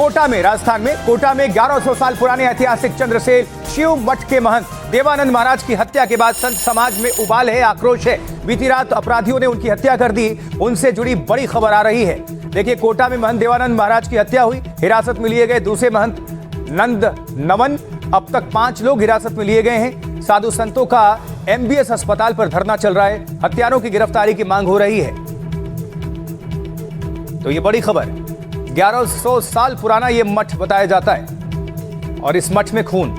कोटा में, राजस्थान में कोटा में 1100 साल पुराने ऐतिहासिक चंद्रसेन शिव मठ के महंत देवानंद महाराज की हत्या के बाद संत समाज में उबाल है, आक्रोश है। बीती रात अपराधियों ने उनकी हत्या कर दी। उनसे जुड़ी बड़ी खबर आ रही है। देखिए, कोटा में महंत देवानंद महाराज की हत्या हुई। हिरासत में लिए गए दूसरे महंत नंद नवन। अब तक 5 लोग हिरासत में लिए गए हैं। साधु संतों का MBS अस्पताल पर धरना चल रहा है। हत्यारों की गिरफ्तारी की मांग हो रही है। तो ये बड़ी खबर, 1100 साल पुराना ये मठ बताया जाता है और इस मठ में खून,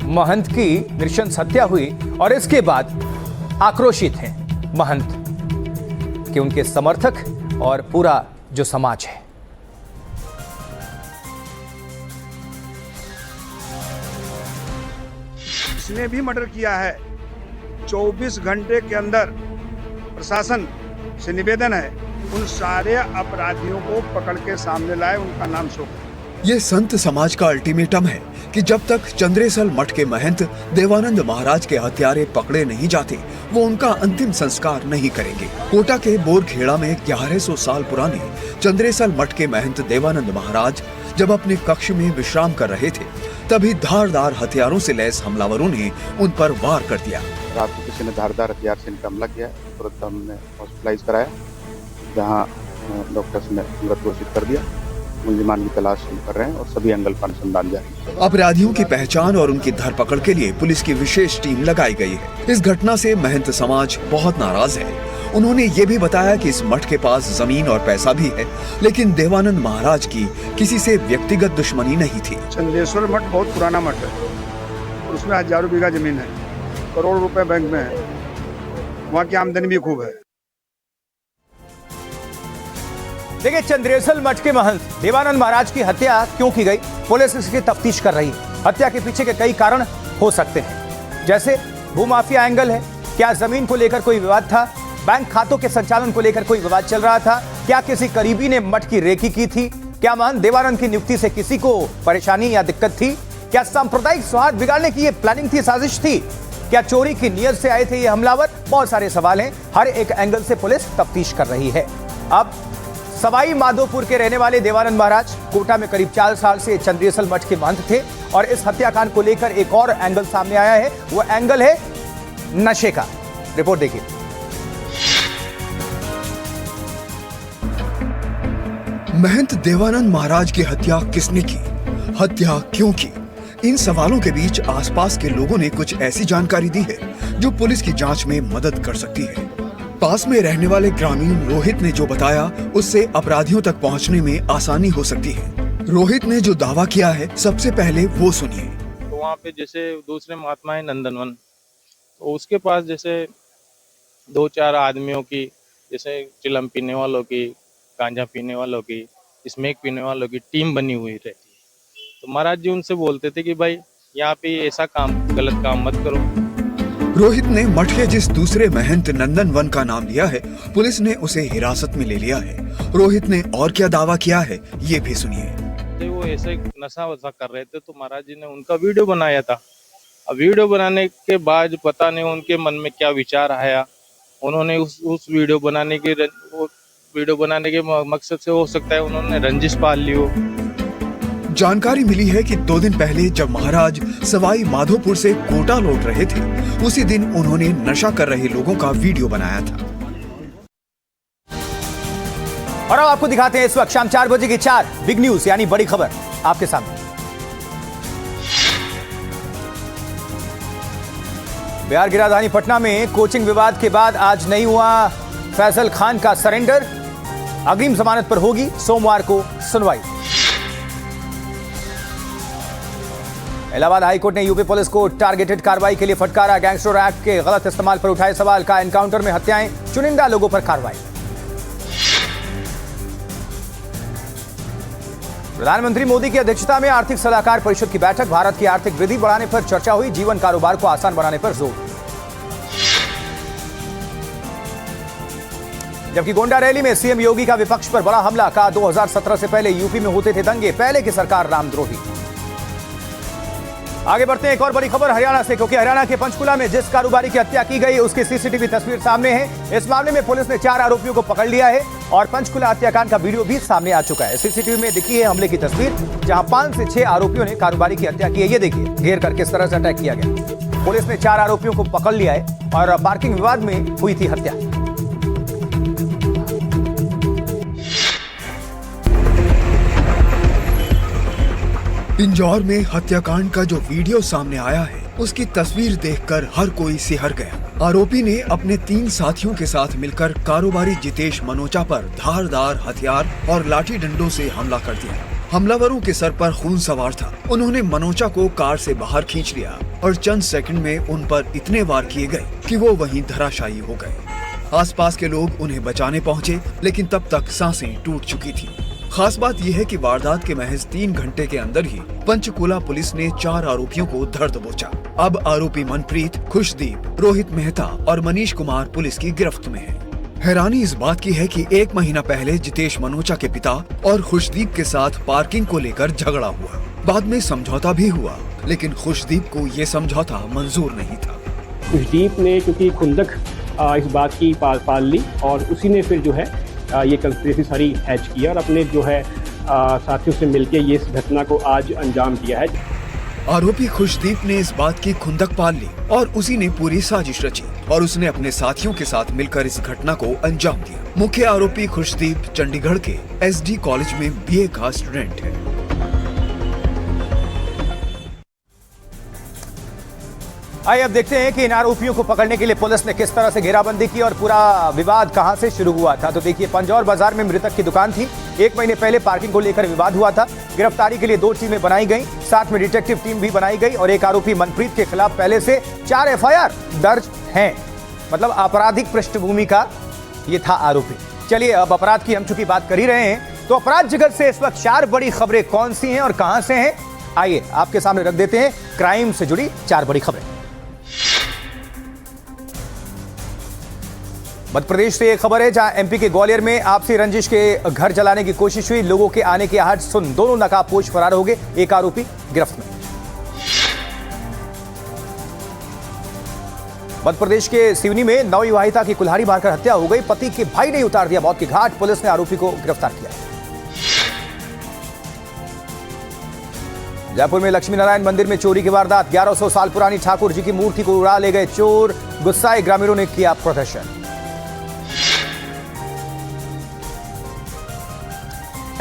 महंत की नृशंस हत्या हुई और इसके बाद आक्रोशित हैं महंत कि उनके समर्थक और पूरा जो समाज है। इसने भी मर्डर किया है। 24 घंटे के अंदर प्रशासन से निवेदन है उन सारे अपराधियों को पकड़ के सामने लाए, उनका नाम शो। ये संत समाज का अल्टीमेटम है कि जब तक चंद्रेसल मठ के महंत देवानंद महाराज के हत्यारे पकड़े नहीं जाते, वो उनका अंतिम संस्कार नहीं करेंगे। कोटा के बोरखेड़ा में 1100 साल पुराने चंद्रेसल मठ के महंत देवानंद महाराज जब अपने कक्ष में विश्राम कर रहे थे, तभी धारदार हथियारों से लैस हमलावरों ने उन पर वार कर दिया। रात को किसी ने धारदार हथियार से इनका हमला किया। तुरंत हमने हॉस्पिटलाइज कराया, जहां डॉक्टर्स ने मृत घोषित कर दिया। मुलजिमान की तलाश कर रहे हैं और सभी एंगल पर अनुसंधान जारी। अपराधियों की पहचान और उनकी धरपकड़ के लिए पुलिस की विशेष टीम लगाई गई है। इस घटना से महंत समाज बहुत नाराज है। उन्होंने ये भी बताया कि इस मठ के पास जमीन और पैसा भी है, लेकिन देवानंद महाराज की किसी से व्यक्तिगत दुश्मनी नहीं थी। चंदेश्वर मठ बहुत पुराना मठ है और उसमें हजारों बीघा जमीन है, करोड़ रुपए बैंक में है, वहाँ की आमदनी भी खूब है। देखिए, चंद्रेसल मठ के महंत देवानंद महाराज की हत्या क्यों की गई, पुलिस इसकी तफ्तीश कर रही है। हत्या के पीछे के कई कारण हो सकते हैं, जैसे भूमाफिया एंगल है, क्या जमीन को लेकर कोई विवाद था, बैंक खातों के संचालन को लेकर कोई विवाद चल रहा था, क्या किसी करीबी ने मठ की रेकी की थी, क्या महंत देवानंद की नियुक्ति से किसी को परेशानी या दिक्कत थी, क्या सांप्रदायिक सौहार्द बिगाड़ने की ये प्लानिंग थी, साजिश थी, क्या चोरी की नीयत से आए थे ये हमलावर। बहुत सारे सवाल हैं, हर एक एंगल से पुलिस तफ्तीश कर रही है। अब सवाई माधोपुर के रहने वाले देवानंद महाराज कोटा में करीब 4 साल से चंद्रेसल मठ के महंत थे और इस हत्याकांड को लेकर एक और एंगल सामने आया है। वो एंगल है नशे का। रिपोर्ट देखिए। महंत देवानंद महाराज की हत्या किसने की, हत्या क्यों की? इन सवालों के बीच आसपास के लोगों ने कुछ ऐसी जानकारी दी है जो पुलिस की जांच में मदद कर सकती है। पास में रहने वाले ग्रामीण रोहित ने जो बताया, उससे अपराधियों तक पहुंचने में आसानी हो सकती है। रोहित ने जो दावा किया है, सबसे पहले वो सुनिए। तो वहाँ पे जैसे दूसरे महात्मा है नंदनवन, तो उसके पास जैसे 2-4 आदमियों की, जैसे चिलम पीने वालों की, गांजा पीने वालों की, स्मैक पीने वालों की टीम बनी हुई रहती है। तो महाराज जी उनसे बोलते थे कि भाई यहाँ पे ऐसा काम, गलत काम मत करो। रोहित ने मठ के जिस दूसरे महंत नंदनवन का नाम लिया है, पुलिस ने उसे हिरासत में ले लिया है। रोहित ने और क्या दावा किया है, ये भी सुनिए। वो ऐसे नशा वशा कर रहे थे, तो महाराज जी ने उनका वीडियो बनाया था। अब वीडियो बनाने के बाद पता नहीं उनके मन में क्या विचार आया, उन्होंने उस वीडियो बनाने के मकसद से हो सकता है उन्होंने रंजिश पाल ली हो। जानकारी मिली है कि 2 दिन पहले जब महाराज सवाई माधोपुर से कोटा लौट रहे थे, उसी दिन उन्होंने नशा कर रहे लोगों का वीडियो बनाया था। और अब आपको दिखाते हैं इस वक्त शाम 4 बजे की 4 बिग न्यूज यानी बड़ी खबर आपके सामने। बिहार की राजधानी पटना में कोचिंग विवाद के बाद आज नहीं हुआ फैसल खान का सरेंडर। अग्रिम जमानत पर होगी सोमवार को सुनवाई। इलाहाबाद हाईकोर्ट ने यूपी पुलिस को टारगेटेड कार्रवाई के लिए फटकारा। गैंगस्टर एक्ट के गलत इस्तेमाल पर उठाए सवाल का एनकाउंटर में हत्याएं, चुनिंदा लोगों पर कार्रवाई। प्रधानमंत्री मोदी की अध्यक्षता में आर्थिक सलाहकार परिषद की बैठक। भारत की आर्थिक वृद्धि बढ़ाने पर चर्चा हुई, जीवन कारोबार को आसान बनाने पर जोर। जबकि गोंडा रैली में सीएम योगी का विपक्ष पर बड़ा हमला, कहा 2017 से पहले यूपी में होते थे दंगे, पहले की सरकार रामद्रोही। आगे बढ़ते हैं, एक और बड़ी खबर हरियाणा से, क्योंकि हरियाणा के पंचकुला में जिस कारोबारी की हत्या की गई उसकी सीसीटीवी तस्वीर सामने है। इस मामले में पुलिस ने 4 आरोपियों को पकड़ लिया है और पंचकुला हत्याकांड का वीडियो भी सामने आ चुका है। सीसीटीवी में दिखी है हमले की तस्वीर, जहां 5 से 6 आरोपियों ने कारोबारी की हत्या की है। ये देखिए घेर कर किस तरह से अटैक किया गया। पुलिस ने 4 आरोपियों को पकड़ लिया है और पार्किंग विवाद में हुई थी हत्या। इंदौर में हत्याकांड का जो वीडियो सामने आया है उसकी तस्वीर देखकर हर कोई सिहर गया। आरोपी ने अपने 3 साथियों के साथ मिलकर कारोबारी जितेश मनोचा पर धारदार हथियार और लाठी डंडों से हमला कर दिया। हमलावरों के सर पर खून सवार था। उन्होंने मनोचा को कार से बाहर खींच लिया और चंद सेकंड में उन पर इतने वार किए गए कि वो वहीं धराशायी हो गए। आसपास के लोग उन्हें बचाने पहुंचे, लेकिन तब तक सांसें टूट चुकी थी। खास बात यह है कि वारदात के महज 3 घंटे के अंदर ही पंचकुला पुलिस ने 4 आरोपियों को धर दबोचा। अब आरोपी मनप्रीत, खुशदीप, रोहित मेहता और मनीष कुमार पुलिस की गिरफ्त में है। हैरानी इस बात की है कि 1 महीना पहले जितेश मनोचा के पिता और खुशदीप के साथ पार्किंग को लेकर झगड़ा हुआ। बाद में समझौता भी हुआ, लेकिन खुशदीप को ये समझौता मंजूर नहीं था। खुशदीप ने क्योंकि खुंदक इस बात की पाल ली और उसी ने फिर जो है ये कंस्पिरेसी सारी हैच किया और अपने जो है साथियों से मिलकर ये इस घटना को आज अंजाम दिया है। आरोपी खुशदीप ने इस बात की खुंदक पाल ली और उसी ने पूरी साजिश रची और उसने अपने साथियों के साथ मिलकर इस घटना को अंजाम दिया। मुख्य आरोपी खुशदीप चंडीगढ़ के एसडी कॉलेज में बीए का स्टूडेंट है। आइए अब देखते हैं कि इन आरोपियों को पकड़ने के लिए पुलिस ने किस तरह से घेराबंदी की और पूरा विवाद कहां से शुरू हुआ था। तो देखिए, पंजौर बाजार में मृतक की दुकान थी। 1 महीने पहले पार्किंग को लेकर विवाद हुआ था। गिरफ्तारी के लिए 2 टीमें बनाई गई, साथ में डिटेक्टिव टीम भी बनाई गई और एक आरोपी मनप्रीत के खिलाफ पहले से 4 एफआईआर दर्ज हैं। मतलब आपराधिक पृष्ठभूमि का ये था आरोपी। चलिए, अब अपराध की हम चूंकि बात कर ही रहे हैं, तो अपराध जगत से इस वक्त 4 बड़ी खबरें कौन सी हैं और कहां से हैं, आइए आपके सामने रख देते हैं। क्राइम से जुड़ी 4 बड़ी खबरें। मध्य प्रदेश से एक खबर है, जहां एमपी के ग्वालियर में आपसी रंजिश के घर जलाने की कोशिश हुई। लोगों के आने की आहट सुन दोनों नकाबपोश फरार हो गए। एक आरोपी गिरफ्त में। मध्य प्रदेश के सिवनी में नवविवाहिता की कुल्हाड़ी मारकर हत्या हो गई। पति के भाई ने उतार दिया मौत की घाट। पुलिस ने आरोपी को गिरफ्तार किया। जयपुर में लक्ष्मी नारायण मंदिर में चोरी की वारदात। 1100 साल पुरानी ठाकुर जी की मूर्ति को उड़ा ले गए चोर। गुस्साए ग्रामीणों ने किया प्रदर्शन।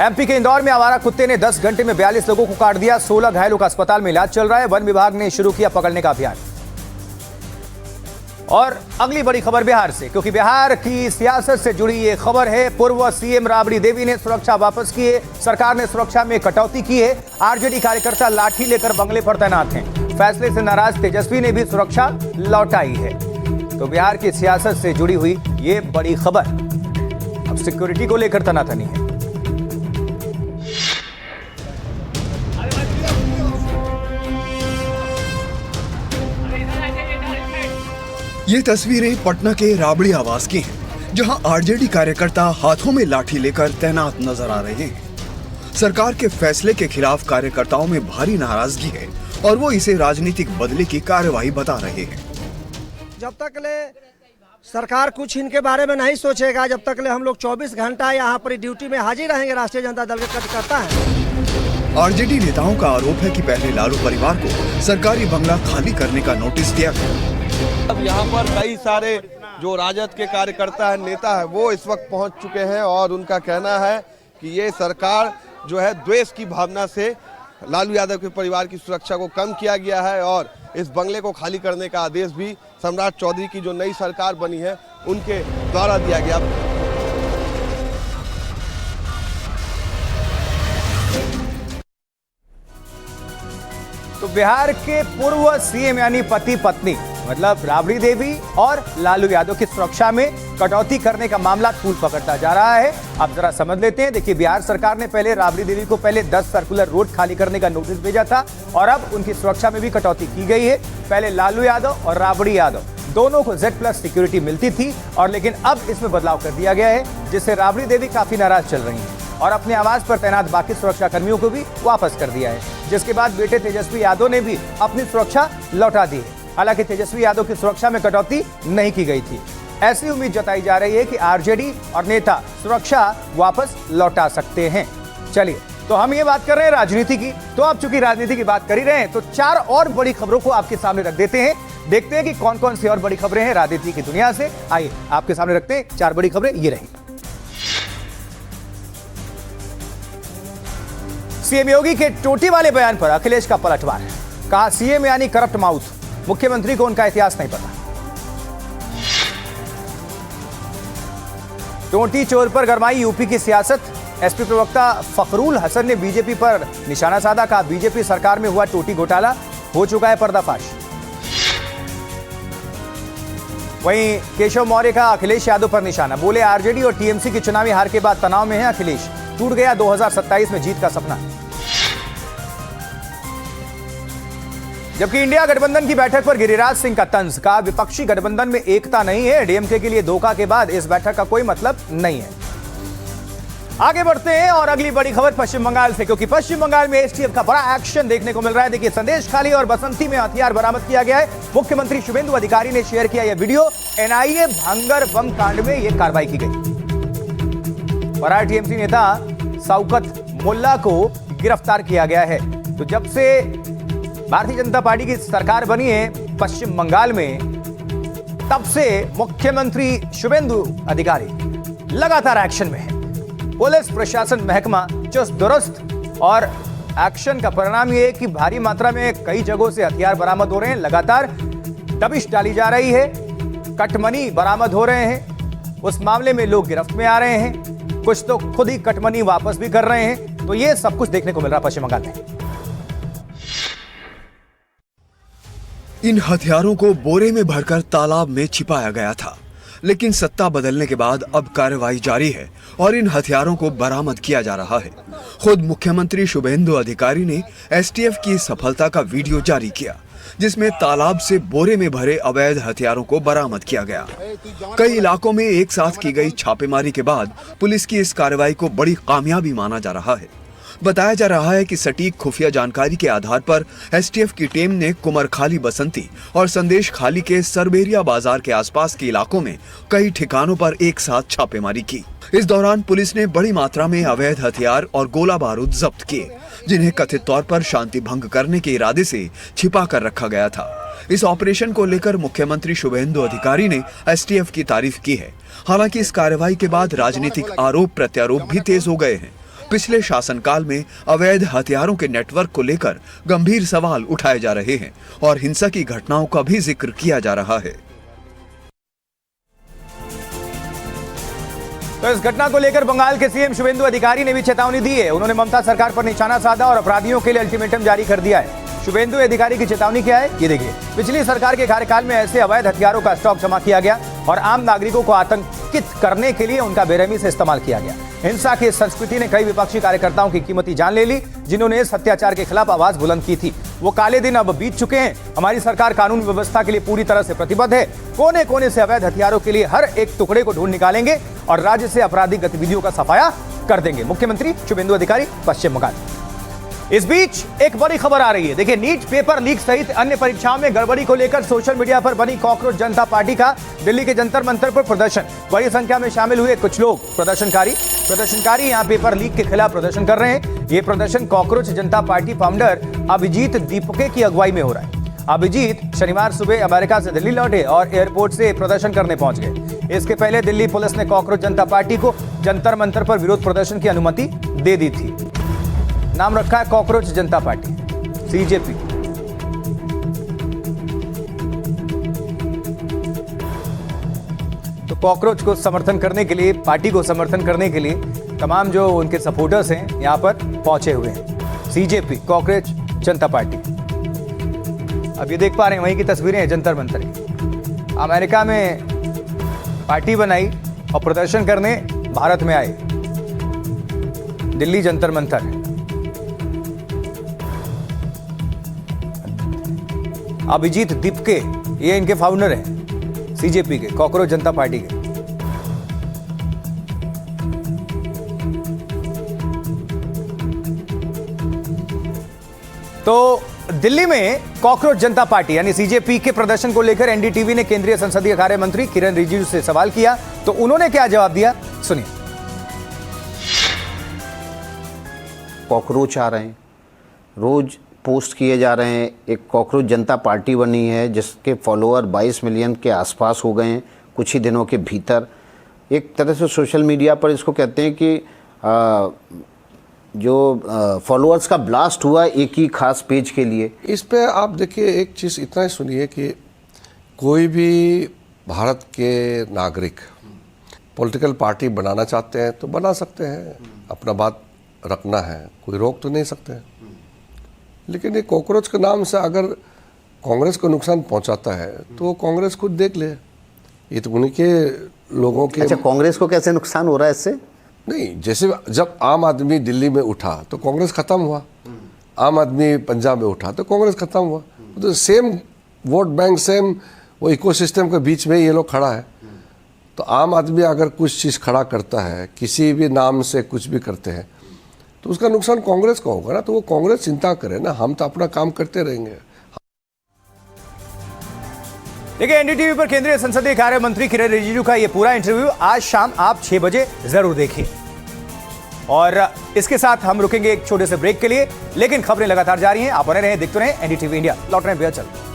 एमपी के इंदौर में आवारा कुत्ते ने 10 घंटे में 42 लोगों को काट दिया। 16 घायलों का अस्पताल में इलाज चल रहा है। वन विभाग ने शुरू किया पकड़ने का अभियान। और अगली बड़ी खबर बिहार से, क्योंकि बिहार की सियासत से जुड़ी ये खबर है। पूर्व सीएम राबड़ी देवी ने सुरक्षा वापस की है। सरकार ने सुरक्षा में कटौती की है। आरजेडी कार्यकर्ता लाठी लेकर बंगले पर तैनात हैं। फैसले से नाराज तेजस्वी ने भी सुरक्षा लौटाई है। तो बिहार की सियासत से जुड़ी हुई ये बड़ी खबर। अब सिक्योरिटी को लेकर तनातनी है। ये तस्वीरें पटना के राबड़ी आवास की हैं, जहां आरजेडी कार्यकर्ता हाथों में लाठी लेकर तैनात नजर आ रहे हैं। सरकार के फैसले के खिलाफ कार्यकर्ताओं में भारी नाराजगी है और वो इसे राजनीतिक बदले की कार्रवाई बता रहे हैं। जब तक ले सरकार कुछ इनके बारे में नहीं सोचेगा, जब तक ले हम लोग 24 घंटा यहाँ पर ड्यूटी में हाजिर रहेंगे। राष्ट्रीय जनता दल के कार्यकर्ता है। आरजेडी नेताओं का आरोप है कि पहले लालू परिवार को सरकारी बंगला खाली करने का नोटिस दिया गया। अब यहाँ पर कई सारे जो राजद के कार्यकर्ता है, नेता है, वो इस वक्त पहुँच चुके हैं और उनका कहना है कि ये सरकार जो है द्वेष की भावना से लालू यादव के परिवार की सुरक्षा को कम किया गया है और इस बंगले को खाली करने का आदेश भी सम्राट चौधरी की जो नई सरकार बनी है उनके द्वारा दिया गया। तो बिहार के पूर्व सीएम यानी पति पत्नी मतलब राबड़ी देवी और लालू यादव की सुरक्षा में कटौती करने का मामला तूल पकड़ता जा रहा है। अब जरा समझ लेते हैं। देखिए, बिहार सरकार ने पहले राबड़ी देवी को 10 सर्कुलर रोड खाली करने का नोटिस भेजा था और अब उनकी सुरक्षा में भी कटौती की गई है। पहले लालू यादव और राबड़ी यादव दोनों को Z+ सिक्योरिटी मिलती थी और लेकिन अब इसमें बदलाव कर दिया गया है, जिससे राबड़ी देवी काफी नाराज चल रही है। और अपने आवास पर तैनात बाकी सुरक्षा कर्मियों को भी वापस कर दिया है, जिसके बाद बेटे तेजस्वी यादव ने भी अपनी सुरक्षा लौटा दी है। हालांकि तेजस्वी यादव की सुरक्षा में कटौती नहीं की गई थी। ऐसी उम्मीद जताई जा रही है कि आरजेडी और नेता सुरक्षा वापस लौटा सकते हैं। चलिए, तो हम ये बात कर रहे हैं राजनीति की, तो अब चूंकि राजनीति की बात कर ही रहे हैं तो 4 और बड़ी खबरों को आपके सामने रख देते हैं। देखते हैं कि कौन कौन सी और बड़ी खबरें हैं राजनीति की दुनिया से। आइए आपके सामने रखते हैं 4 बड़ी खबरें। ये रही। सीएम योगी के टोटी वाले बयान पर अखिलेश का पलटवार है। कहा सीएम यानी करप्ट माउथ, मुख्यमंत्री को उनका इतिहास नहीं पता। टोटी चोर पर गरमाई यूपी की सियासत। एसपी प्रवक्ता फखरुल हसन ने बीजेपी पर निशाना साधा। कहा बीजेपी सरकार में हुआ टोटी घोटाला, हो चुका है पर्दाफाश। वहीं केशव मौर्य का अखिलेश यादव पर निशाना। बोले आरजेडी और टीएमसी की चुनावी हार के बाद तनाव में है अखिलेश, टूट गया 2027 में जीत का सपना। जबकि इंडिया गठबंधन की बैठक पर गिरिराज सिंह का तंज। कहा विपक्षी गठबंधन में एकता नहीं है, डीएमके के लिए धोखा के बाद इस बैठक का कोई मतलब नहीं है। आगे बढ़ते हैं और अगली बड़ी खबर पश्चिम बंगाल से, क्योंकि पश्चिम बंगाल में एसटीएफ का बड़ा एक्शन देखने को मिल रहा है। देखिए, संदेशखाली और बसंती में हथियार बरामद किया गया है। मुख्यमंत्री शुभेंदु अधिकारी ने शेयर किया यह वीडियो। एनआईए भांगर बम कांड में यह कार्रवाई की गई। फरार टीएमसी नेता शौकत मुल्ला को गिरफ्तार किया गया है। तो जब से भारतीय जनता पार्टी की सरकार बनी है पश्चिम बंगाल में, तब से मुख्यमंत्री शुभेंदु अधिकारी लगातार एक्शन में है। पुलिस प्रशासन महकमा चुस्त दुरुस्त और एक्शन का परिणाम यह है कि भारी मात्रा में कई जगहों से हथियार बरामद हो रहे हैं। लगातार दबिश डाली जा रही है, कटमनी बरामद हो रहे हैं। उस मामले में लोग गिरफ्त में आ रहे हैं, कुछ तो खुद ही कटमनी वापस भी कर रहे हैं। तो ये सब कुछ देखने को मिल रहा पश्चिम बंगाल में। इन हथियारों को बोरे में भरकर तालाब में छिपाया गया था, लेकिन सत्ता बदलने के बाद अब कार्रवाई जारी है और इन हथियारों को बरामद किया जा रहा है। खुद मुख्यमंत्री शुभेंदु अधिकारी ने एसटीएफ की सफलता का वीडियो जारी किया, जिसमें तालाब से बोरे में भरे अवैध हथियारों को बरामद किया गया। कई इलाकों में एक साथ की गई छापेमारी के बाद पुलिस की इस कार्रवाई को बड़ी कामयाबी माना जा रहा है। बताया जा रहा है कि सटीक खुफिया जानकारी के आधार पर एसटीएफ की टीम ने कुमरखाली बसंती और संदेश खाली के सरबेरिया बाजार के आसपास के इलाकों में कई ठिकानों पर एक साथ छापेमारी की। इस दौरान पुलिस ने बड़ी मात्रा में अवैध हथियार और गोला बारूद जब्त किए, जिन्हें कथित तौर पर शांति भंग करने के इरादे से छिपा कर रखा गया था। इस ऑपरेशन को लेकर मुख्यमंत्री शुभेंदु अधिकारी ने एसटीएफ की तारीफ की है। हालांकि इस कार्रवाई के बाद राजनीतिक आरोप प्रत्यारोप भी तेज हो गए हैं। पिछले शासनकाल में अवैध हथियारों के नेटवर्क को लेकर गंभीर सवाल उठाए जा रहे हैं और हिंसा की घटनाओं का भी जिक्र किया जा रहा है। तो इस घटना को लेकर बंगाल के सीएम शुभेंदु अधिकारी ने भी चेतावनी दी है। उन्होंने ममता सरकार पर निशाना साधा और अपराधियों के लिए अल्टीमेटम जारी कर दिया है। शुभेंदु अधिकारी की चेतावनी क्या है, ये देखिए। पिछली सरकार के कार्यकाल में ऐसे अवैध हथियारों का स्टॉक जमा किया गया और आम नागरिकों को आतंकित करने के लिए उनका बेरहमी से इस्तेमाल किया गया। हिंसा की संस्कृति ने कई विपक्षी कार्यकर्ताओं की कीमती जान ले ली, जिन्होंने इस अत्याचार के खिलाफ आवाज बुलंद की थी। वो काले दिन अब बीत चुके हैं। हमारी सरकार कानून व्यवस्था के लिए पूरी तरह से प्रतिबद्ध है। कोने कोने से अवैध हथियारों के लिए हर एक टुकड़े को ढूंढ निकालेंगे और राज्य से आपराधिक गतिविधियों का सफाया कर देंगे। मुख्यमंत्री शुभेंदु अधिकारी, पश्चिम बंगाल। इस बीच एक बड़ी खबर आ रही है। देखिए, नीट पेपर लीक सहित अन्य परीक्षाओं में गड़बड़ी को लेकर सोशल मीडिया पर बनी कॉकरोच जनता पार्टी का दिल्ली के जंतर मंतर पर प्रदर्शन। बड़ी संख्या में शामिल हुए कुछ लोग प्रदर्शनकारी यहां पेपर लीक के खिलाफ प्रदर्शन कर रहे हैं। ये प्रदर्शन कॉकरोच जनता पार्टी फाउंडर अभिजीत दीपके की अगुवाई में हो रहा है। अभिजीत शनिवार सुबह अमेरिका से दिल्ली लौटे और एयरपोर्ट से प्रदर्शन करने पहुंच गए। इसके पहले दिल्ली पुलिस ने कॉकरोच जनता पार्टी को जंतर मंतर पर विरोध प्रदर्शन की अनुमति दे दी थी। नाम रखा है कॉकरोच जनता पार्टी, सीजेपी। तो कॉकरोच को समर्थन करने के लिए, पार्टी को समर्थन करने के लिए तमाम जो उनके सपोर्टर्स हैं यहां पर पहुंचे हुए हैं। सीजेपी, कॉकरोच जनता पार्टी। अब ये देख पा रहे हैं वहीं की तस्वीरें हैं जंतर मंतर की। अमेरिका में पार्टी बनाई और प्रदर्शन करने भारत में आए। दिल्ली जंतर मंतर। अभिजीत दीपके ये इनके फाउंडर हैं, सीजेपी के, कॉकरोच जनता पार्टी के। तो दिल्ली में कॉकरोच जनता पार्टी यानी सीजेपी के प्रदर्शन को लेकर एनडीटीवी ने केंद्रीय संसदीय कार्य मंत्री किरण रिजिजू से सवाल किया, तो उन्होंने क्या जवाब दिया, सुनिए। कॉकरोच आ रहे हैं, रोज पोस्ट किए जा रहे हैं। एक कॉकरोच जनता पार्टी बनी है जिसके फॉलोअर 22 मिलियन के आसपास हो गए हैं कुछ ही दिनों के भीतर। एक तरह से सोशल मीडिया पर इसको कहते हैं कि जो फॉलोअर्स का ब्लास्ट हुआ एक ही खास पेज के लिए। इस पे आप देखिए, एक चीज़ इतना ही सुनिए कि कोई भी भारत के नागरिक पॉलिटिकल पार्टी बनाना चाहते हैं तो बना सकते हैं, अपना बात रखना है, कोई रोक तो नहीं सकते हैं। लेकिन ये कॉकरोच के नाम से अगर कांग्रेस को नुकसान पहुंचाता है तो कांग्रेस खुद देख ले, ये तो उन्हीं के लोगों के। अच्छा, कांग्रेस को कैसे नुकसान हो रहा है इससे? नहीं, जैसे जब आम आदमी दिल्ली में उठा तो कांग्रेस खत्म हुआ, आम आदमी पंजाब में उठा तो कांग्रेस खत्म हुआ। तो सेम वोट बैंक, सेम वो इकोसिस्टम के बीच में ये लोग खड़ा है। तो आम आदमी अगर कुछ चीज़ खड़ा करता है, किसी भी नाम से कुछ भी करते हैं, तो उसका नुकसान कांग्रेस का होगा ना। तो वो कांग्रेस चिंता करे ना, हम तो अपना काम करते रहेंगे। देखिए, एनडीटीवी पर केंद्रीय संसदीय कार्य मंत्री किरण रिजिजू का यह पूरा इंटरव्यू आज शाम आप 6 बजे जरूर देखिए। और इसके साथ हम रुकेंगे एक छोटे से ब्रेक के लिए, लेकिन खबरें लगातार जारी हैं। आप बने रहें, देखते रहें एनडीटीवी इंडिया। लौट रहे हैं बेहद जल्द।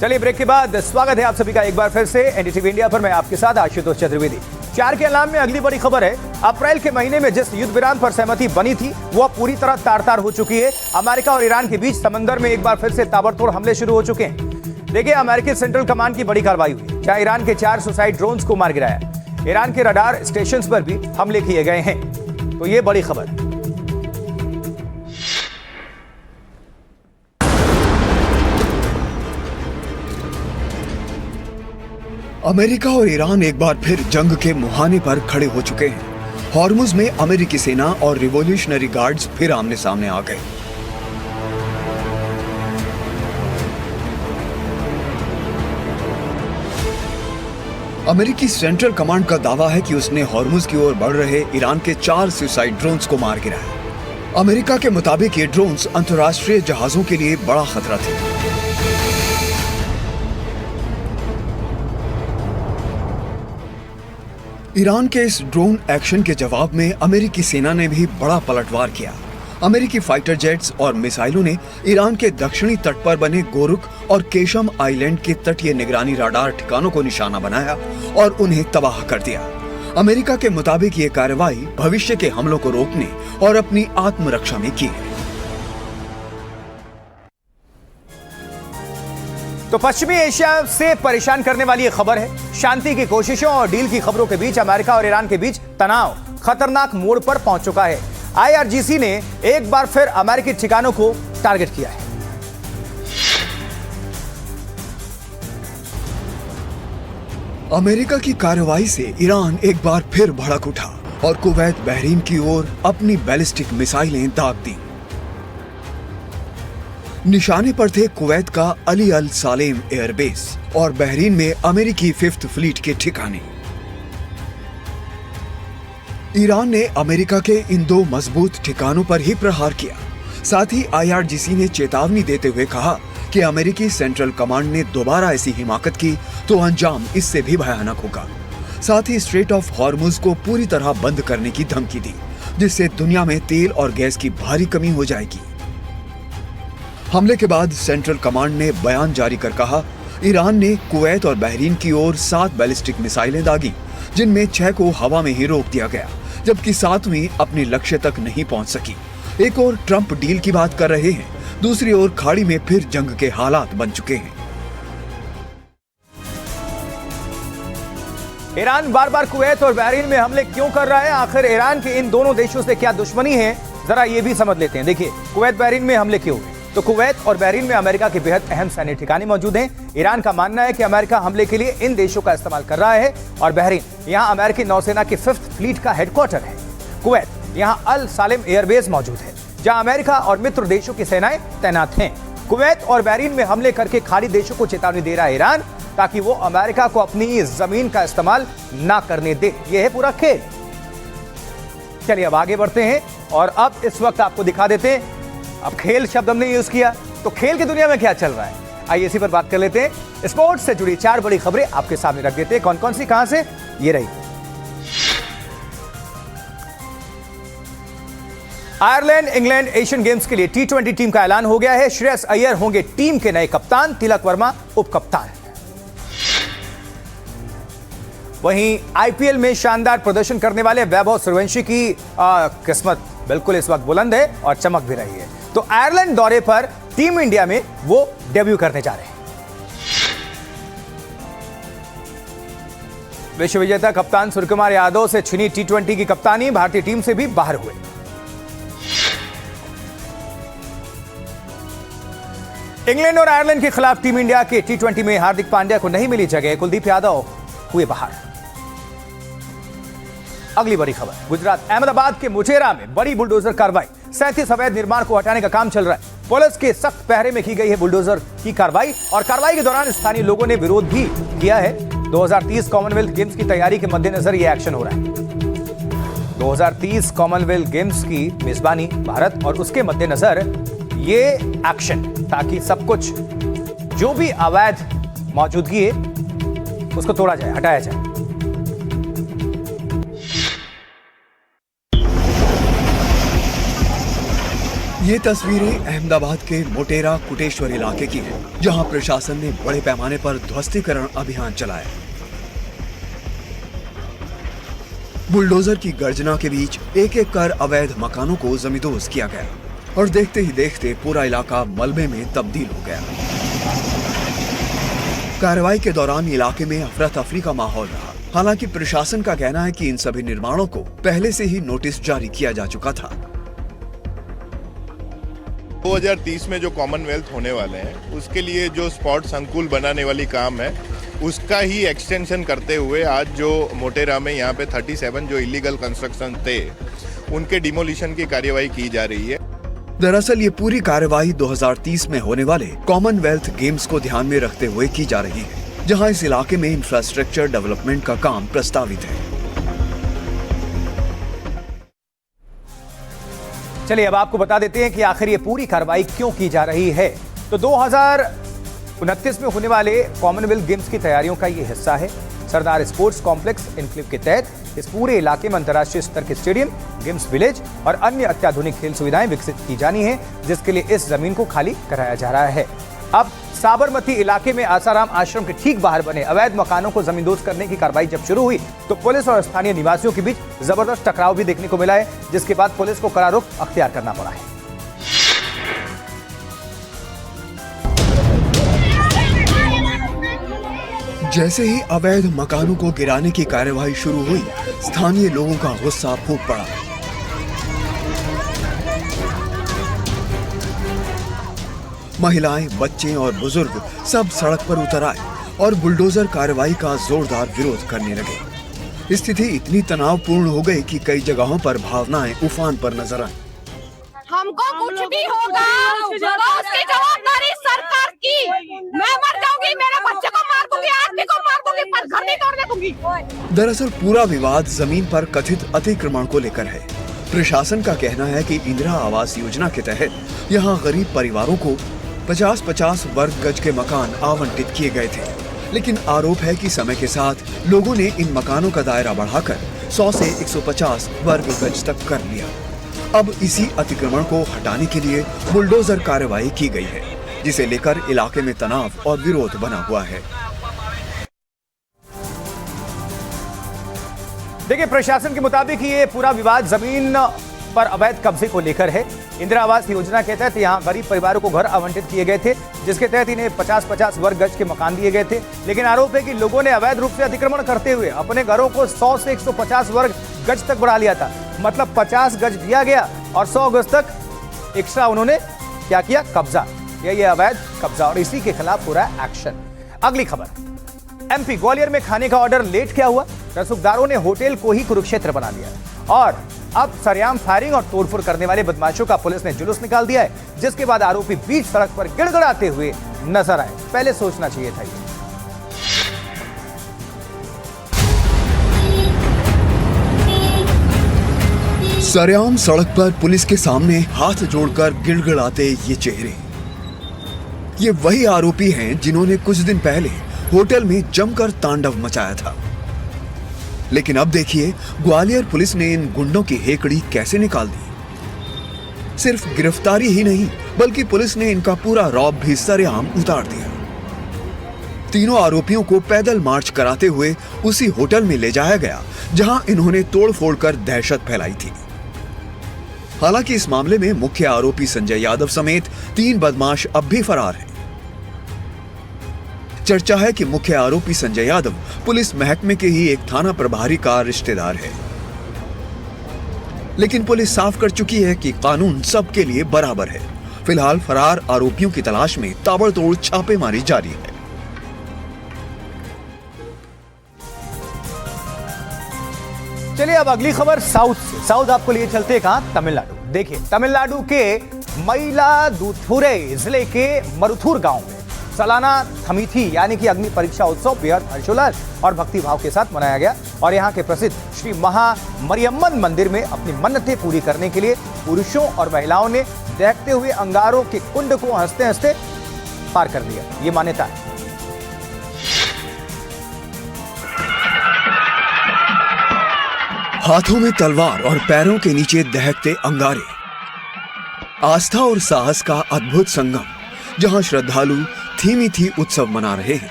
चलिए, ब्रेक के बाद स्वागत है आप सभी का एक बार फिर से एनडीटीवी इंडिया पर। मैं आपके साथ आशुतोष चतुर्वेदी। 4 के अलार्म में अगली बड़ी खबर है, अप्रैल के महीने में जिस युद्ध विराम पर सहमति बनी थी वो पूरी तरह तार-तार हो चुकी है। अमेरिका और ईरान के बीच समंदर में एक बार फिर से ताबड़तोड़ हमले शुरू हो चुके हैं। देखिए, अमेरिकी सेंट्रल कमांड की बड़ी कार्रवाई हुई, जहां ईरान के 4 सुसाइड ड्रोन्स को मार गिराया। ईरान के रडार स्टेशंस पर भी हमले किए गए हैं। तो ये बड़ी खबर। अमेरिका और ईरान एक बार फिर जंग के मुहाने पर खड़े हो चुके हैं। हॉर्मुज में अमेरिकी सेना और रिवॉल्यूशनरी गार्ड्स फिर आमने सामने आ गए। अमेरिकी सेंट्रल कमांड का दावा है कि उसने हॉर्मुज की ओर बढ़ रहे ईरान के 4 सुसाइड ड्रोन्स को मार गिराया। अमेरिका के मुताबिक ये ड्रोन्स अंतर्राष्ट्रीय जहाजों के लिए बड़ा खतरा थे। ईरान के इस ड्रोन एक्शन के जवाब में अमेरिकी सेना ने भी बड़ा पलटवार किया। अमेरिकी फाइटर जेट्स और मिसाइलों ने ईरान के दक्षिणी तट पर बने गोरुक और केशम आइलैंड के तटीय निगरानी राडार ठिकानों को निशाना बनाया और उन्हें तबाह कर दिया। अमेरिका के मुताबिक ये कार्रवाई भविष्य के हमलों को रोकने और अपनी आत्मरक्षा में की है। तो पश्चिमी एशिया से परेशान करने वाली ये खबर है। शांति की कोशिशों और डील की खबरों के बीच अमेरिका और ईरान के बीच तनाव खतरनाक मोड़ पर पहुंच चुका है। आईआरजीसी ने एक बार फिर अमेरिकी ठिकानों को टारगेट किया है। अमेरिका की कार्रवाई से ईरान एक बार फिर भड़क उठा और कुवैत बहरीन की ओर अपनी बैलिस्टिक मिसाइलें दाग दी। निशाने पर थे कुवैत का अली अल सालेम एयरबेस और बहरीन में अमेरिकी 5th फ्लीट के ठिकाने। ईरान ने अमेरिका के इन 2 मजबूत ठिकानों पर ही प्रहार किया। साथ ही आईआरजीसी ने चेतावनी देते हुए कहा कि अमेरिकी सेंट्रल कमांड ने दोबारा ऐसी हिमाकत की तो अंजाम इससे भी भयानक होगा। साथ ही स्ट्रेट ऑफ हॉर्मुज को पूरी तरह बंद करने की धमकी दी, जिससे दुनिया में तेल और गैस की भारी कमी हो जाएगी। हमले के बाद सेंट्रल कमांड ने बयान जारी कर कहा, ईरान ने कुवैत और बहरीन की ओर 7 बैलिस्टिक मिसाइलें दागी, जिनमें 6 को हवा में ही रोक दिया गया, जबकि 7वीं अपने लक्ष्य तक नहीं पहुंच सकी। एक और ट्रंप डील की बात कर रहे हैं, दूसरी ओर खाड़ी में फिर जंग के हालात बन चुके हैं। ईरान बार बार कुवैत और बहरीन में हमले क्यों कर रहा है? आखिर ईरान के इन दोनों देशों से क्या दुश्मनी है, जरा ये भी समझ लेते हैं। देखिए, कुवैत बहरीन में हमले क्यों हुए? तो कुवैत और बहरीन में अमेरिका के बेहद अहम सैन्य ठिकाने मौजूद हैं। ईरान का मानना है कि अमेरिका हमले के लिए इन देशों का इस्तेमाल कर रहा है। और बहरीन, यहां अमेरिकी नौसेना की 5th फ्लीट का हेडक्वार्टर है। कुवैत, यहां अल सालेम एयरबेस मौजूद है, जहां अमेरिका और मित्र देशों की सेनाएं तैनात हैं। कुवैत और बहरीन में हमले करके खाड़ी देशों को चेतावनी दे रहा है ईरान, ताकि वो अमेरिका को अपनी जमीन का इस्तेमाल ना करने दे। यह है पूरा खेल। चलिए अब आगे बढ़ते हैं और अब इस वक्त आपको दिखा देते हैं। अब खेल शब्द हमने यूज किया, तो खेल की दुनिया में क्या चल रहा है, आइए इसी पर बात कर लेते हैं। स्पोर्ट्स से जुड़ी 4 बड़ी खबरें आपके सामने रख देते हैं। कौन कौन सी, कहां से, ये रही। आयरलैंड इंग्लैंड एशियन गेम्स के लिए T20 टीम का ऐलान हो गया है। श्रेयस अय्यर होंगे टीम के नए कप्तान, तिलक वर्मा उप कप्तान। वहीं आईपीएल में शानदार प्रदर्शन करने वाले वैभव सूर्यवंशी की किस्मत बिल्कुल इस वक्त बुलंद है और चमक भी रही है। तो आयरलैंड दौरे पर टीम इंडिया में वो डेब्यू करने जा रहे हैं। विश्व विजेता कप्तान सूर्यकुमार यादव से छिनी T20 की कप्तानी, भारतीय टीम से भी बाहर हुए। इंग्लैंड और आयरलैंड के खिलाफ टीम इंडिया के T20 में हार्दिक पांड्या को नहीं मिली जगह, कुलदीप यादव हुए बाहर। अगली बड़ी खबर, गुजरात अहमदाबाद के मुचेरा में बड़ी बुलडोजर कार्रवाई, 37 अवैध निर्माण को हटाने का काम चल रहा है। पुलिस के सख्त पहरे में की गई है बुलडोजर की कार्रवाई, और कार्रवाई के दौरान स्थानीय लोगों ने विरोध भी किया है। 2030 कॉमनवेल्थ गेम्स की तैयारी के मद्देनजर यह एक्शन हो रहा है। 2030 कॉमनवेल्थ गेम्स की मेजबानी भारत, और उसके मद्देनजर ये एक्शन, ताकि सब कुछ जो भी अवैध मौजूदगी है उसको तोड़ा जाए, हटाया जाए। ये तस्वीरें अहमदाबाद के मोटेरा कुटेश्वर इलाके की हैं, जहां प्रशासन ने बड़े पैमाने पर ध्वस्तीकरण अभियान चलाया। बुलडोजर की गर्जना के बीच एक एक कर अवैध मकानों को जमींदोज किया गया, और देखते ही देखते पूरा इलाका मलबे में तब्दील हो गया। कार्रवाई के दौरान इलाके में अफरा तफरी का माहौल रहा। हालांकि प्रशासन का कहना है कि इन सभी निर्माणों को पहले से ही नोटिस जारी किया जा चुका था। 2030 में जो कॉमनवेल्थ होने वाले हैं, उसके लिए जो स्पोर्ट्स संकुल बनाने वाली काम है, उसका ही एक्सटेंशन करते हुए आज जो मोटेरा में यहाँ पे 37 जो इलीगल कंस्ट्रक्शन थे, उनके डिमोलिशन की कार्यवाही की जा रही है। दरअसल ये पूरी कार्रवाई 2030 में होने वाले कॉमनवेल्थ गेम्स को ध्यान में रखते हुए की जा रही है, जहां इस इलाके में इंफ्रास्ट्रक्चर डेवलपमेंट का काम प्रस्तावित है। चलिए अब आपको बता देते हैं कि आखिर ये पूरी कार्रवाई क्यों की जा रही है। तो 2029 में होने वाले कॉमनवेल्थ गेम्स की तैयारियों का ये हिस्सा है। सरदार स्पोर्ट्स कॉम्प्लेक्स इनक्लेव के तहत इस पूरे इलाके में अंतर्राष्ट्रीय स्तर के स्टेडियम, गेम्स विलेज और अन्य अत्याधुनिक खेल सुविधाएं विकसित की जानी है, जिसके लिए इस जमीन को खाली कराया जा रहा है। अब साबरमती इलाके में आसाराम आश्रम के ठीक बाहर बने अवैध मकानों को जमींदोज करने की कार्रवाई जब शुरू हुई, तो पुलिस और स्थानीय निवासियों के बीच जबरदस्त टकराव भी देखने को मिला है, जिसके बाद पुलिस को कड़ा रुख अख्तियार करना पड़ा है। जैसे ही अवैध मकानों को गिराने की कार्यवाही शुरू हुई, स्थानीय लोगों का गुस्सा फूट पड़ा। महिलाएं, बच्चे और बुजुर्ग सब सड़क पर उतर आए और बुलडोजर कार्रवाई का जोरदार विरोध करने लगे। स्थिति इतनी तनावपूर्ण हो गई कि कई जगहों पर भावनाएं उफान पर नजर आई। हमको कुछ भी होगा तो उसकी जवाबदारी सरकार की। मैं मर जाऊंगी, मेरे बच्चे को मार दूंगी, आदमी को मार दूंगी, पर घर नहीं तोड़ने दूंगी। दरअसल पूरा विवाद जमीन पर कथित अतिक्रमण को लेकर है। प्रशासन का कहना है कि इंदिरा आवास योजना के तहत यहां गरीब परिवारों को 50-50 वर्ग गज के मकान आवंटित किए गए थे, लेकिन आरोप है कि समय के साथ लोगों ने इन मकानों का दायरा बढ़ाकर 100 से 150 वर्ग गज तक कर लिया। अब इसी अतिक्रमण को हटाने के लिए बुलडोजर कार्रवाई की गई है, जिसे लेकर इलाके में तनाव और विरोध बना हुआ है। देखिए, प्रशासन के मुताबिक ये पूरा विवाद जमीन पर अवैध कब्जे को लेकर है। इंदिरा आवास योजना के तहत यहां गरीब परिवारों को घर आवंटित किए गए थे, जिसके तहत इन्हें 50-50 वर्ग गज के मकान दिए गए थे। लेकिन आरोप है कि लोगों ने अवैध रूप से अतिक्रमण करते हुए अपने घरों को 100 से 150 वर्ग गज तक बढ़ा लिया था। मतलब 50 गज दिया गया और 100 गज तक एक्स्ट्रा उन्होंने क्या किया, कब्जा। ये अवैध कब्जा, और इसी के खिलाफ पूरा एक्शन। अगली खबर, एमपी ग्वालियर में खाने का ऑर्डर लेट क्या हुआ? रसूखदारों ने होटल को ही कुरुक्षेत्र बना दिया, और अब सरेआम फायरिंग और तोड़फोड़ करने वाले बदमाशों का पुलिस ने जुलूस निकाल दिया है, जिसके बाद आरोपी बीच सड़क पर गिड़गिड़ाते हुए नजर आए। पहले सोचना चाहिए था ये। सरेआम सड़क पर पुलिस के सामने हाथ जोड़कर गिड़गिड़ाते ये चेहरे, ये वही आरोपी हैं जिन्होंने कुछ दिन पहले होटल में जमकर तांडव मचाया था। लेकिन अब देखिए ग्वालियर पुलिस ने इन गुंडों की हेकड़ी कैसे निकाल दी। सिर्फ गिरफ्तारी ही नहीं बल्कि पुलिस ने इनका पूरा रौब भी सरेआम उतार दिया। तीनों आरोपियों को पैदल मार्च कराते हुए उसी होटल में ले जाया गया जहां इन्होंने तोड़फोड़ कर दहशत फैलाई थी। हालांकि इस मामले में मुख्य आरोपी संजय यादव समेत 3 बदमाश अब भी फरार हैं। चर्चा है कि मुख्य आरोपी संजय यादव पुलिस महकमे के ही एक थाना प्रभारी का रिश्तेदार है। लेकिन पुलिस साफ कर चुकी है कि कानून सबके लिए बराबर है। फिलहाल फरार आरोपियों की तलाश में ताबड़तोड़ छापेमारी जारी है। चलिए अब अगली खबर साउथ से। साउथ आपको लिए चलते कहां? तमिलनाडु। देखिए तमिलनाडु के मयिलादुथुरै जिले के मरुथुर गांव में सालाना थमीथी यानी कि अग्नि परीक्षा उत्सव बेहद हर्षोल्लास और भक्तिभाव के साथ मनाया गया और यहाँ के प्रसिद्ध श्री महामरियम्मन मंदिर में अपनी मन्नतें पूरी करने के लिए पुरुषों और महिलाओं ने दहकते हुए अंगारों के कुंड को हंसते हंसते पार कर लिया। ये मान्यता है। हाथों में तलवार और पैरों के नीचे दहकते अंगारे, आस्था और साहस का अद्भुत संगम, जहां श्रद्धालु थीमी उत्सव मना रहे हैं।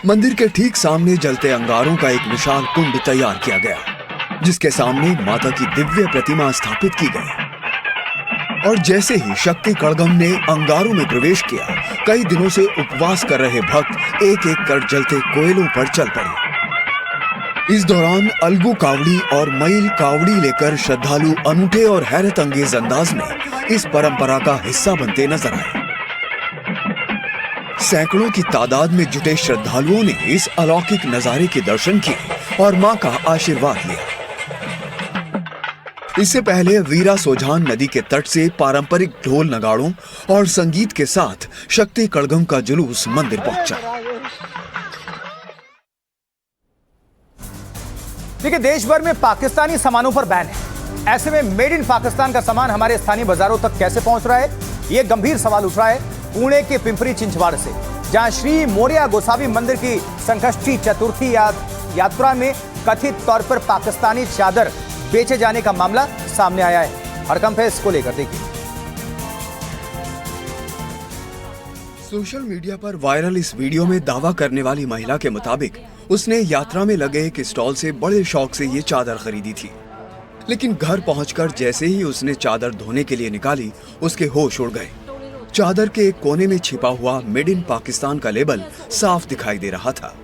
मंदिर के ठीक सामने जलते अंगारों का एक विशाल कुंड तैयार किया गया, जिसके सामने माता की दिव्य प्रतिमा स्थापित की गई। और जैसे ही शक्ति कड़गम ने अंगारों में प्रवेश किया, कई दिनों से उपवास कर रहे भक्त एक एक कर जलते कोयलों पर चल पड़े। इस दौरान अलगू कावड़ी और मईल कावड़ी लेकर श्रद्धालु अनूठे और हैरत अंगेज अंदाज में इस परंपरा का हिस्सा बनते नजर आए। सैकड़ों की तादाद में जुटे श्रद्धालुओं ने इस अलौकिक नजारे के दर्शन किए और मां का आशीर्वाद लिया। इससे पहले वीरा सोझान नदी के तट से पारंपरिक ढोल नगाड़ों और संगीत के साथ शक्ति कड़गम का जुलूस मंदिर पहुंचा। देखिए देश भर में पाकिस्तानी सामानों पर बैन है। ऐसे में मेड इन पाकिस्तान का सामान हमारे स्थानीय बाजारों तक कैसे पहुंच रहा है, यह गंभीर सवाल उठ रहा है पुणे के पिंपरी चिंचवाड़ से, जहां श्री मोरिया गोसावी मंदिर की संकष्टी चतुर्थी यात्रा में कथित तौर पर पाकिस्तानी चादर बेचे जाने का मामला सामने आया है। हरकंप है इसको लेकर देखिए। सोशल मीडिया पर वायरल इस वीडियो में दावा करने वाली महिला के मुताबिक उसने यात्रा में लगे एक स्टॉल से बड़े शौक से ये चादर खरीदी थी, लेकिन घर पहुंचकर जैसे ही उसने चादर धोने के लिए निकाली, उसके होश उड़ गए। चादर के एक कोने में छिपा हुआ मेड इन पाकिस्तान का लेबल साफ दिखाई दे रहा था।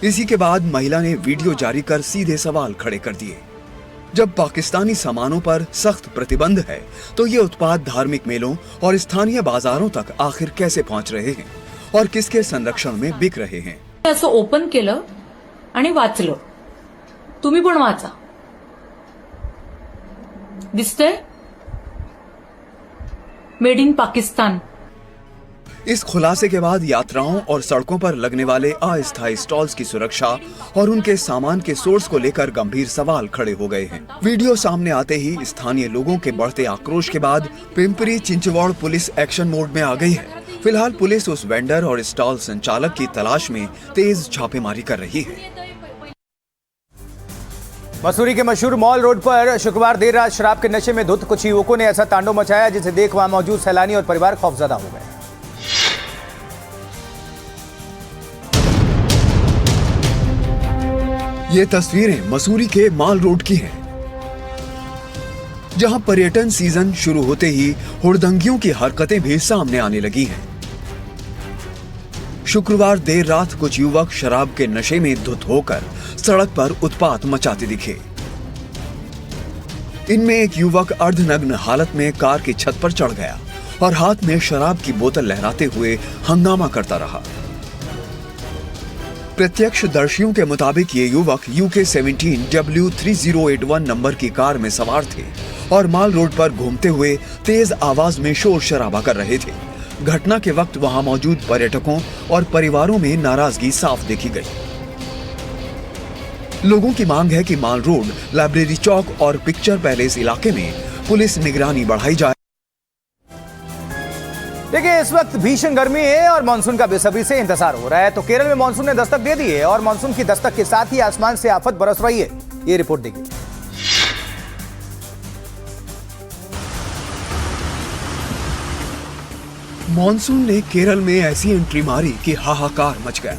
इसी के बाद महिला ने वीडियो जारी कर सीधे सवाल खड़े कर दिए। जब पाकिस्तानी सामानों पर सख्त प्रतिबंध है तो ये उत्पाद धार्मिक मेलों और स्थानीय बाजारों तक आखिर कैसे पहुंच रहे हैं और किसके संरक्षण में बिक रहे हैं? असं ओपन केलं आणि वाचलं, तुम्ही पण वाचा। दिसतंय मेड इन पाकिस्तान। इस खुलासे के बाद यात्राओं और सड़कों पर लगने वाले अस्थायी स्टॉल्स की सुरक्षा और उनके सामान के सोर्स को लेकर गंभीर सवाल खड़े हो गए हैं। वीडियो सामने आते ही स्थानीय लोगों के बढ़ते आक्रोश के बाद Pimpri Chinchwad police action mode में आ गई है। फिलहाल पुलिस उस वेंडर और स्टॉल संचालक की तलाश में तेज छापेमारी कर रही है। मसूरी के मशहूर मॉल रोड पर शुक्रवार देर रात शराब के नशे में धुत कुछ युवकों ने ऐसा तांडव मचाया जिसे देख वहां मौजूद सैलानी और परिवार खौफजदा हो गए। ये तस्वीरें मसूरी के माल रोड की हैं, जहां पर्यटन सीजन शुरू होते ही हुड़दंगियों की हरकतें भी सामने आने लगी हैं। शुक्रवार देर रात कुछ युवक शराब के नशे में धुत होकर सड़क पर उत्पात मचाते दिखे। इनमें एक युवक अर्धनग्न हालत में कार की छत पर चढ़ गया और हाथ में शराब की बोतल लहराते हुए हंगामा करता रहा। प्रत्यक्षदर्शियों के मुताबिक ये युवक UK 17 W3081 नंबर की कार में सवार थे और माल रोड पर घूमते हुए तेज आवाज में शोर शराबा कर रहे थे। घटना के वक्त वहां मौजूद पर्यटकों और परिवारों में नाराजगी साफ देखी गई। लोगों की मांग है कि माल रोड, लाइब्रेरी चौक और पिक्चर पैलेस इलाके में पुलिस निगरानी बढ़ाई जाए। देखिए, इस वक्त भीषण गर्मी है और मानसून का बेसब्री से इंतजार हो रहा है। तो केरल में मानसून ने दस्तक दे दी है और मानसून की दस्तक के साथ ही आसमान से आफत बरस रही है। ये रिपोर्ट देखिए। मानसून ने केरल में ऐसी एंट्री मारी कि हाहाकार मच गया।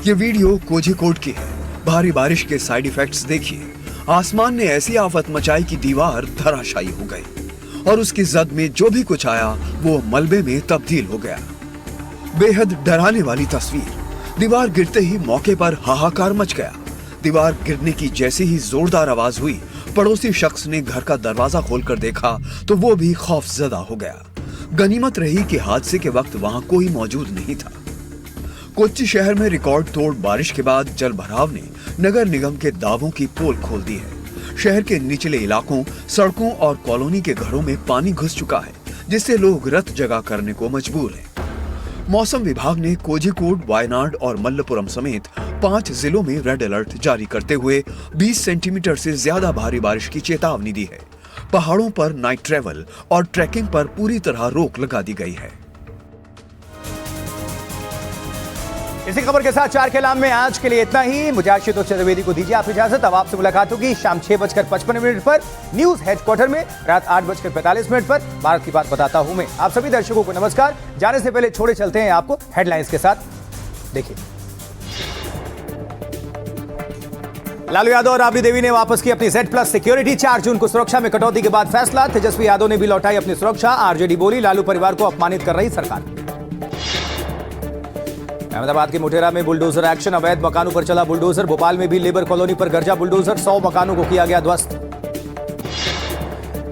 ये वीडियो कोझिकोड की है। भारी बारिश के साइड इफेक्ट्स देखिए। आसमान ने ऐसी आफत मचाई कि दीवार धराशायी हो गई और उसकी जद में जो भी कुछ आया वो मलबे में तब्दील हो गया। बेहद डराने वाली तस्वीर। दीवार गिरते ही मौके पर हाहाकार मच गया। दीवार गिरने की जैसी ही जोरदार आवाज हुई, पड़ोसी शख्स ने घर का दरवाजा खोलकर देखा तो वो भी खौफजदा हो गया। गनीमत रही कि हादसे के वक्त वहां कोई मौजूद नहीं था। कोच्चि शहर में रिकॉर्ड तोड़ बारिश के बाद जल भराव ने नगर निगम के दावों की पोल खोल दी है। शहर के निचले इलाकों, सड़कों और कॉलोनी के घरों में पानी घुस चुका है, जिससे लोग रत जगह करने को मजबूर हैं। मौसम विभाग ने कोझिकोड, वायनाड और मल्लपुरम समेत 5 जिलों में रेड अलर्ट जारी करते हुए 20 सेंटीमीटर से ज्यादा भारी बारिश की चेतावनी दी है। पहाड़ों पर नाइट ट्रैवल और ट्रैकिंग पर पूरी तरह रोक लगा दी गई है। इसी खबर के साथ 4 के नाम में आज के लिए इतना ही। मुझे आशुतोष चतुर्वेदी को दीजिए आप इजाजत। अब आपसे मुलाकात होगी शाम 6:55 पर न्यूज हेडक्वार्टर में, रात 8:45 पर। भारत की बात बताता हूं मैं। आप सभी दर्शकों को नमस्कार। जाने से पहले छोड़े चलते हैं आपको हेडलाइंस के साथ। देखिए, लालू यादव और राबड़ी देवी ने वापस की अपनी Z+ सिक्योरिटी। 4 जून को सुरक्षा में कटौती के बाद फैसला। तेजस्वी यादव ने भी लौटाई अपनी सुरक्षा। आरजेडी बोली लालू परिवार को अपमानित कर रही सरकार। अहमदाबाद के मोटेरा में बुलडोजर एक्शन। अवैध मकानों पर चला बुलडोजर। भोपाल में भी लेबर कॉलोनी पर गरजा बुलडोजर। 100 मकानों को किया गया ध्वस्त।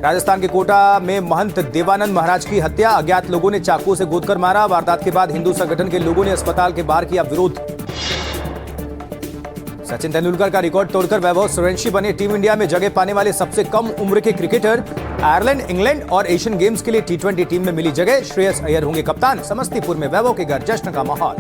राजस्थान के कोटा में महंत देवानंद महाराज की हत्या। अज्ञात लोगों ने चाकू से गोदकर मारा। वारदात के बाद हिंदू संगठन के लोगों ने अस्पताल के बाहर किया विरोध। सचिन तेंदुलकर का रिकॉर्ड तोड़कर वैभव सूर्यवंशी बने टीम इंडिया में जगह पाने वाले सबसे कम उम्र के क्रिकेटर। आयरलैंड, इंग्लैंड और एशियन गेम्स के लिए T20 टीम में मिली जगह। श्रेयस अय्यर होंगे कप्तान। समस्तीपुर में वैभव के घर जश्न का माहौल।